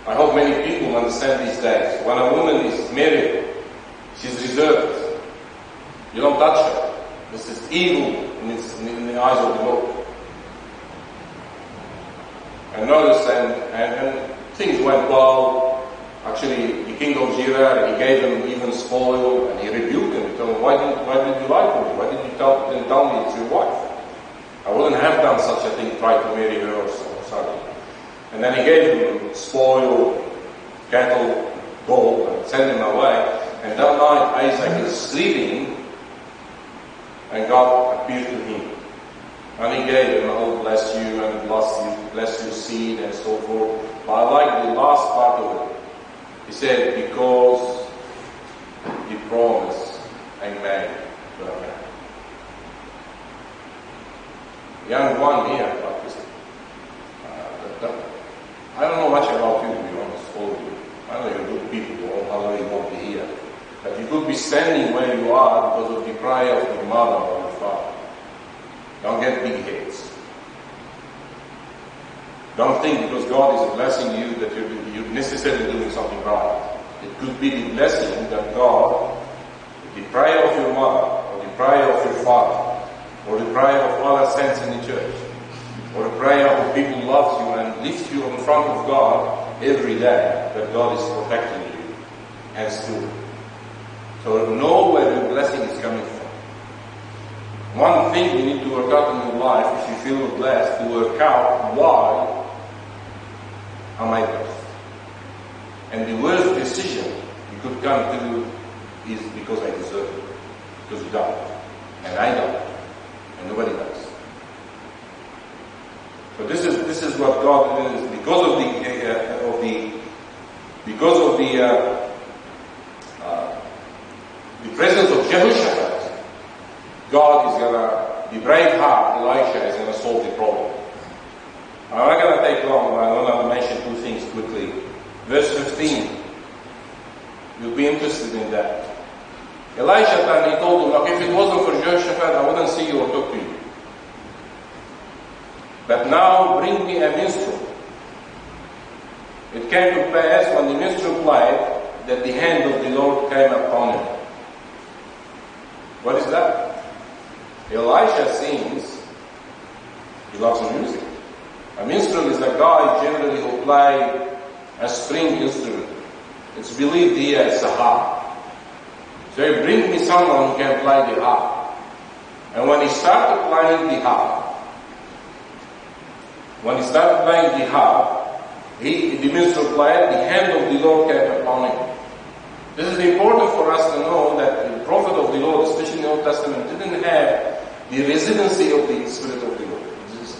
I hope many people understand these days. When a woman is married, she's reserved. You don't touch her. This is evil in the eyes of the Lord. And notice, and things went well. Actually, the king of Gerar, he gave him even spoil, and he rebuked him. He told him, why did you lie to me? Why did you didn't tell me it's your wife? I wouldn't have done such a thing, try to marry her or something. And then he gave him spoil, cattle, gold, and sent him away. And that night, Isaac is sleeping, and God appeared to him. And he gave him, oh, bless you, and bless your seed, and so forth. But I like the last part of it. He said, because he promised a man to a man. Young one here, I don't know much about you, to be honest, all of you. I know you're good people, although you won't be here. But you could be standing where you are because of the prayer of your mother or your father. Don't get big heads. Don't think because God is blessing you that you're necessarily doing something right. It could be the blessing that God, the prayer of your mother, or the prayer of your father, or the prayer of other saints in the church, or the prayer of people who loves you and lifts you in front of God every day, that God is protecting you and still. So know where your blessing is coming from. One thing you need to work out in your life, if you feel blessed, to work out why am I blessed. And the worst decision you could come to is because I deserve it. Because you don't. And I don't. And nobody does. So this is what God is, because of the presence of Jehoshaphat. God is gonna, the brave heart, Elisha, is gonna solve the problem. I'm not gonna take long, but I want to mention two things quickly. Verse 15. You'll be interested in that. Elisha then he told him, look, if it wasn't for Jehoshaphat, I wouldn't see you or talk to you. But now bring me a minstrel. It came to pass when the minstrel played that the hand of the Lord came upon him. What is that? Elisha sings. He loves music. A minstrel is a guy generally who plays a string instrument. It's believed here it's a harp. So he brings me someone who can play the harp. And when he started playing the harp, the minstrel played, the hand of the Lord came upon him. This is important for us to know that the prophet of the Lord, especially in the Old Testament, didn't have the residency of the Spirit of the Lord.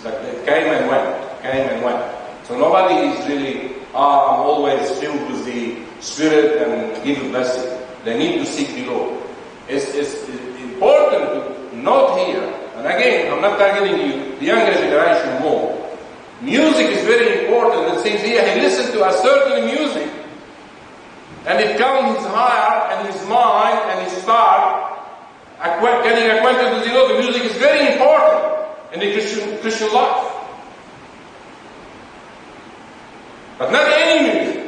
It came and went. So nobody is really, I'm always filled with the Spirit and give a blessing. They need to seek the Lord. It's important to note here, and again, I'm not targeting you, the younger generation more. Music is very important. It says here, he listened to a certain music, and it calmed his heart and his mind, and he started getting acquainted with the Lord. The music is very important in the Christian life. But not any music.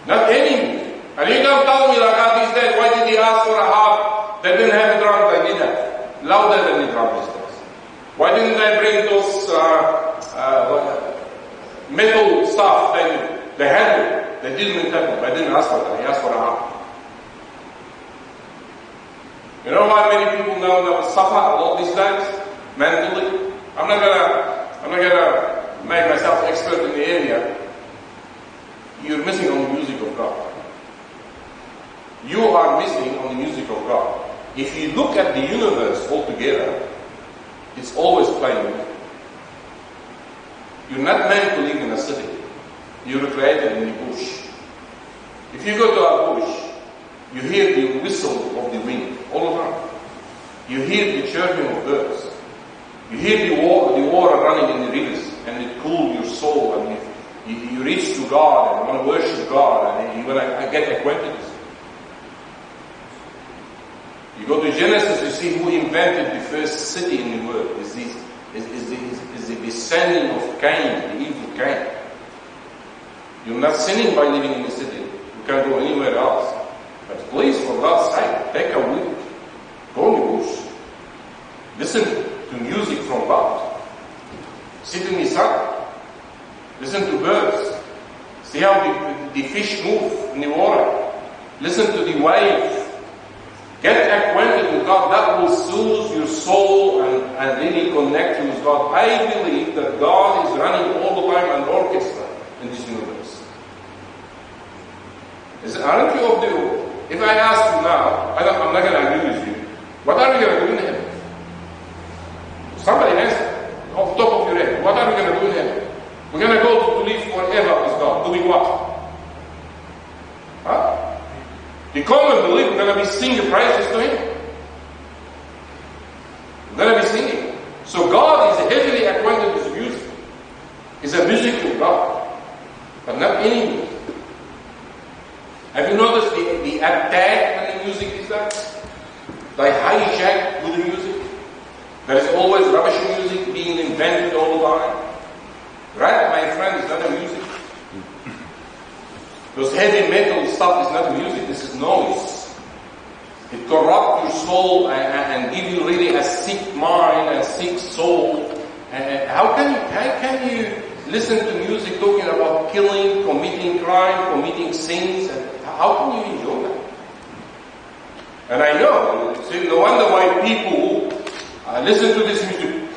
Not any music. And you don't tell me like these days, why did he ask for a harp? They didn't have a drum, they did that. Louder than the drum these days. Why didn't they bring those metal stuff? They had it. They didn't have it. They didn't ask for that. They asked for a harp. You know why many people now suffer a lot these days? Mentally? I'm not gonna make myself expert in the area. You're missing on the music of God. you are missing on the music of God. If you look at the universe altogether, it's always playing music. You're not meant to live in a city. You were created in the bush. If you go to a bush, you hear the whistle of the wind all around. You hear the chirping of birds. You hear the water running in the rivers, and it cools your soul, and you reach to God, and you want to worship God, and you want to get acquainted with Him. You go to Genesis, you see who invented the first city in the world. Is the descendant of Cain, the evil Cain. You're not sinning by living in the city. You can't go anywhere else. But please, for God's sake, take a week. Go in the bush. Listen to music from God. Sit in the sun. Listen to birds. See how the fish move in the water. Listen to the waves. Get acquainted with God. That will soothe your soul and really connect you with God. I believe that God is running all the time an orchestra in this universe. Aren't you of the... If I ask you now, I'm not going to agree with you. What are we going to do in heaven? Somebody answer. Off the top of your head. What are we going to do in heaven? We're going to go to live forever with God. Doing what? Huh? The common belief, we're going to be singing praises to Him. We're going to be singing. So God is heavily acquainted with music. He's a musical God. But not any music. Have you noticed the attack when the music is there? They hijack with the music. There is always rubbish music being invented all the time. Right, my friend, it's not a music. Because heavy metal stuff is not music, this is noise. It corrupts your soul and give you really a sick mind and sick soul. And how can you listen to music talking about killing, committing crime, committing sins? And how can you enjoy that? And I know, see, no wonder why people listen to this music.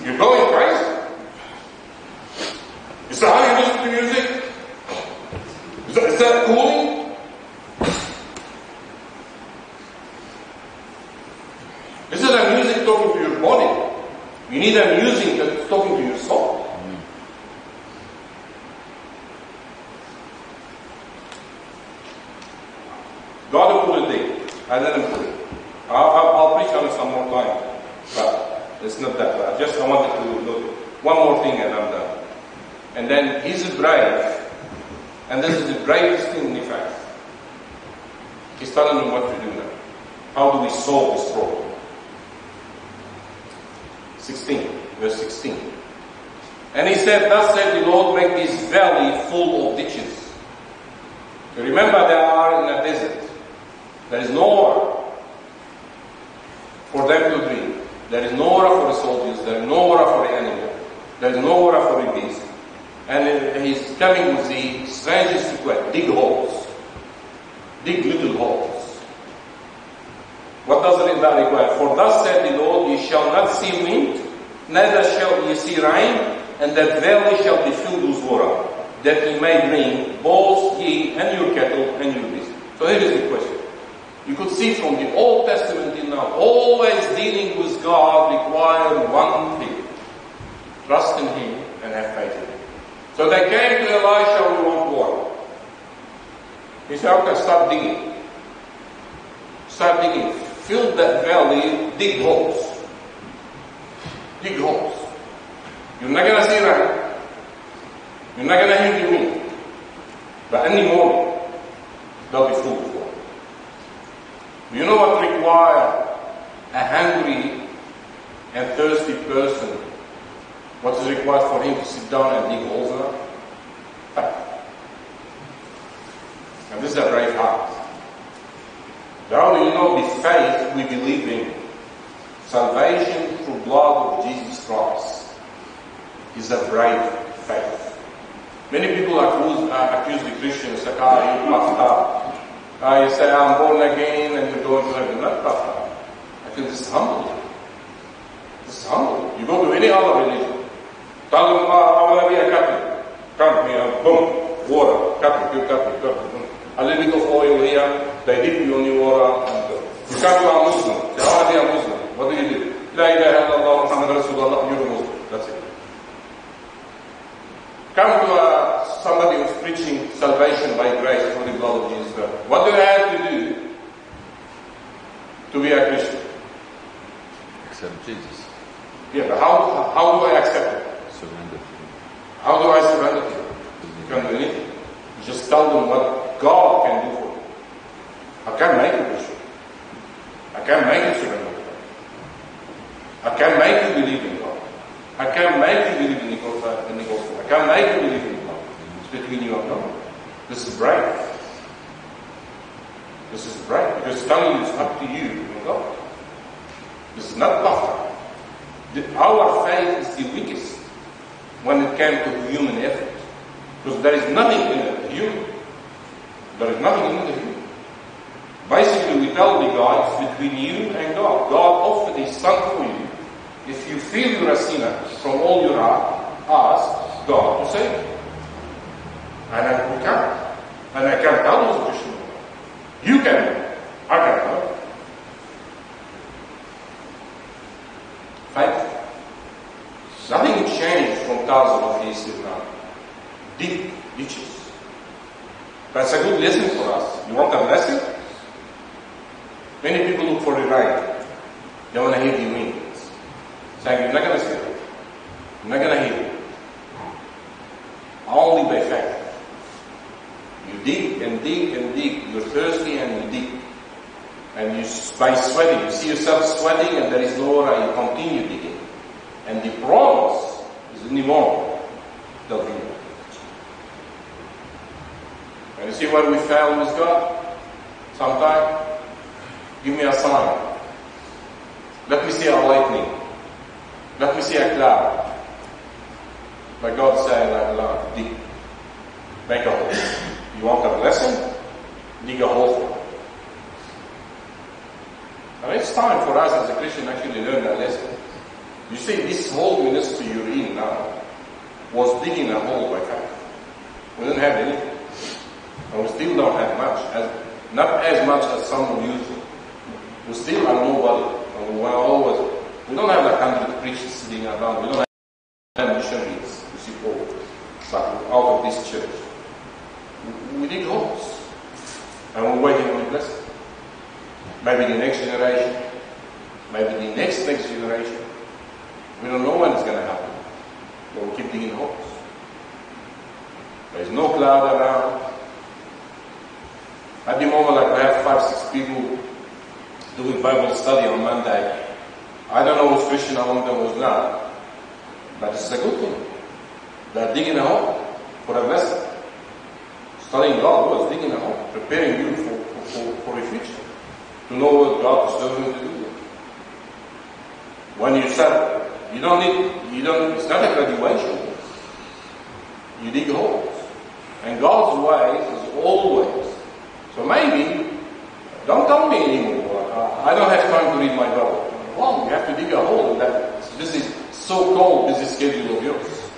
You're going crazy. Is that how you listen to music? Is that cooling? This is a music talking to your body. You need a music that's talking to your soul. God will put it there. I let Him put it. I'll preach on it some more time. But it's not that bad. I wanted to look. One more thing and I'm done. And then He's brave. And this is the bravest thing in the fact. He's telling them what to do now. How do we solve this problem? 16, verse 16. And He said, thus said the Lord, make this valley full of ditches. So remember, they are in a desert. There is no water for them to drink. There is no water for the soldiers. There is no water for the animal. There is no water for the beast. And He's coming with the strangest request. Dig holes. Dig little holes. What does that require? For thus said the Lord, ye shall not see wind, neither shall ye see rain, and that valley shall be filled with water, that ye may drink, both ye and your cattle and your beasts. So here is the question. You could see from the Old Testament till now, always dealing with God required one thing. Trust in Him and have faith in Him. So they came to Elisha, we want water. He said, okay, start digging. Start digging. Fill that valley, dig holes. Dig holes. You're not going to see rain. You're not going to hear the wind. But any morning, they'll be full of water. You know what requires a hungry and thirsty person? What is required for him to sit down and dig holes now? Faith. And this is a brave heart. How do you know the faith we believe in? Salvation through blood of Jesus Christ is a brave faith. Many people accuse the Christians that you're puffed up. You say, I'm born again and you're going to heaven. Not puffed up. I think this is humble. This is humble. You go to any other religion. Tell them, I want to be a Catholic. Come here, boom, water, Catholic, you're Catholic, Catholic. a little bit of oil here, they dip you on your water, and you come to a Muslim, say, oh, they are Muslim. What do you do? La ilaha illallah, Muhammad Rasulullah, you're a Muslim. That's it. Come to somebody who's preaching salvation by grace through the blood of Jesus Christ. What do I have to do to be a Christian? Accept Jesus. Yeah, but how do I accept it? Surrender to Him. How do I surrender to Him? You can't do anything. You just tell them what God can do for you. I can't make you Christian. I can't make you surrender to God. I can't make you believe in God. I can't make you believe in the gospel. I can't make you believe in God. It's between you and God. This is brave. This is brave. Because it's telling you it's up to you and God. This is not perfect. Our faith is the weakest when it came to human effort. Because there is nothing in it human. There is nothing in it human. Basically, we tell the God it's between you and God. God offered His Son for you. If you feel you're a sinner from all your heart, ask God to save you. And we can't. And I can't tell you as a Christian. You can. I can't tell. Faith. Nothing changed from thousands of years till now. Deep ditches. That's a good lesson for us. You want a lesson? Many people look for the rain. They want to hear the wind. Saying, you're not going to see it. You're not going to hear it. Only by faith. You dig and dig and dig. You're thirsty and you dig. And you, by sweating, you see yourself sweating and there is no water, you continue digging. And the promise is in the morning. They'll be. And you see what we fail with God? Sometimes, give me a sign. Let me see a lightning. Let me see a cloud. But God said, like love, dig. Make a hole. You want a blessing? Dig a hole for it. And it's time for us as a Christian actually to learn that lesson. You see, this whole ministry you're in now was digging a hole by faith. We didn't have anything. And we still don't have much. Not as much as some of you think. We still are nobody. And we don't have like 100 preachers sitting around. We don't have missionaries to support. But out of this church, we dig holes. And we're waiting on the blessing. Maybe the next generation. Maybe the next generation. We don't know when it's going to happen. But we keep digging holes. There's no cloud around. At the moment, like we have 5-6 people doing Bible study on Monday. I don't know who's Christian among them who's not. But it's a good thing. They're digging a hole for a blessing. Studying God was digging a hole, preparing you for a future. To know what God is serving to do. When you serve, it's not a graduation. You dig holes. And God's way is always. So maybe, don't tell me anymore, I don't have time to read my Bible. Well, you have to dig a hole in that busy, so-called busy schedule of yours.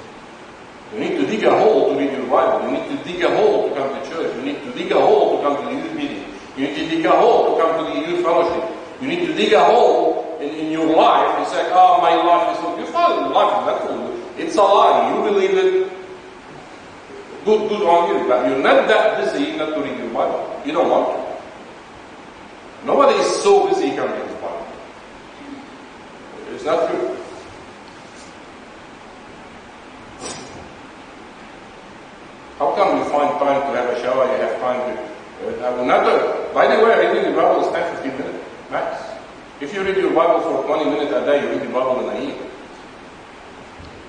You need to dig a hole to read your Bible. You need to dig a hole to come to church. You need to dig a hole to come to the youth meeting. You need to dig a hole to come to the youth fellowship. You need to dig a hole in your life and say, oh, my life is so good. Your life is not good. It's a lie. You believe it. Good on you. But you're not that busy not to read your Bible. You don't want to. Nobody is so busy he can't read his Bible. It's not true. How come you find time to have a shower, you have time to... by the way, reading the Bible is 10-15 minutes, max. If you read your Bible for 20 minutes a day, you read the Bible in a year.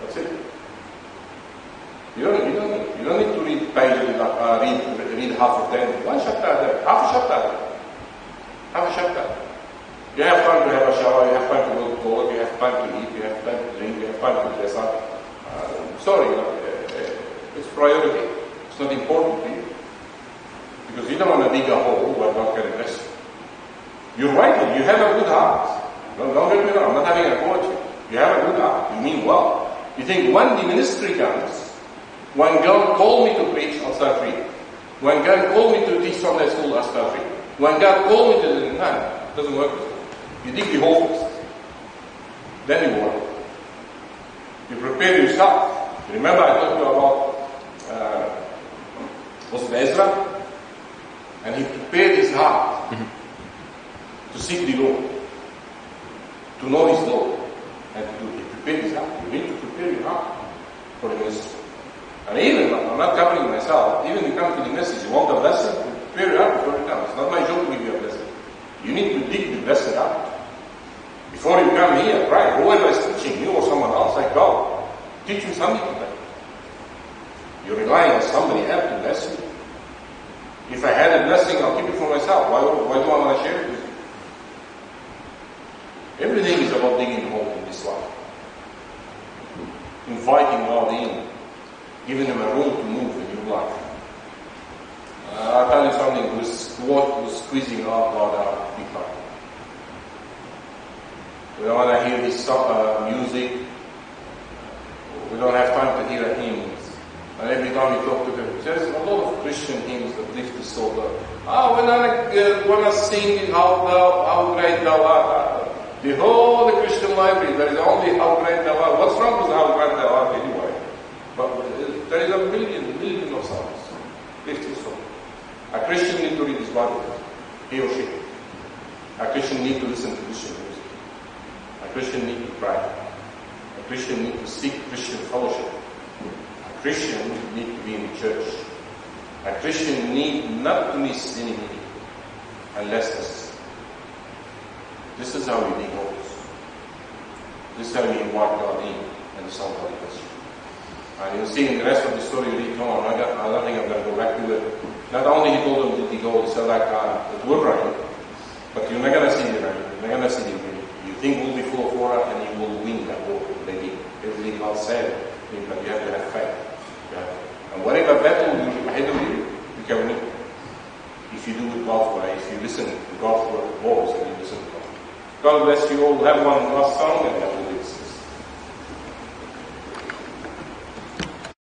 That's it. You don't need to read pages, read half of them. One chapter a day, half a chapter. You have time to have a shower, you have time to go to work, you have time to eat, you have time to drink, you have time to dress up. It's priority. It's not important to you. Because you don't want to dig a hole where God can bless you. You're right, you have a good heart. Don't get me wrong, I'm not having a quote you. You have a good heart. You mean well. You think when the ministry comes, when God called me to preach, I'll start reading. When God called me to teach Sunday school, I started. When God called me to do it, it doesn't work. You dig the hole first. Then you work. You prepare yourself. Remember I talked to you about was it Ezra? And he prepared his heart to seek the Lord, to know his Lord, and to do it. He prepared his heart. You need to prepare your heart for the ministry. And even, I'm not covering myself, even you come to the message, you want a blessing, prepare your heart before you come. It's not my job to give you a blessing. You need to dig the blessing out. Before you come here, right, whoever is teaching you or someone else, like God, teach you something today. You're relying on somebody else to bless you. If I had a blessing, I'll keep it for myself. Why do I want to share it with you? Everything is about digging a hole in this life. Inviting God in. Giving him a room to move in your life. I'll tell you something, what was squeezing out God out big time. We don't want to hear his music. We don't have time to hear hymns. And every time we talk to him, there's a lot of Christian hymns that lift the soul up. When I want to sing how great thou art. The whole Christian library, there is only how great thou art. What's wrong with how great thou art anyway? But there is a million of songs. Lift your soul. A Christian needs to read his Bible. He or she. A Christian needs to listen to Christian music. A Christian needs to pray. A Christian needs to seek Christian fellowship. A Christian needs to be in the church. A Christian needs not to miss any meeting unless necessary. This is how we dig holes. This is how we invite God in and solve our question. And you'll see in the rest of the story you read on, I don't think I'm going to go back to it. Not only he told them to dig holes, he said like, it will rain, but you're not going to see the rain, you're not going to see the wind. You think we'll be full of water and you will win that war. Maybe everything I'll say, but you have to have faith. And whatever battle you ahead of you, you can win. If you do it God's way, if you listen to God's word, voice, and you listen to God. God bless you all. We'll have one last song and then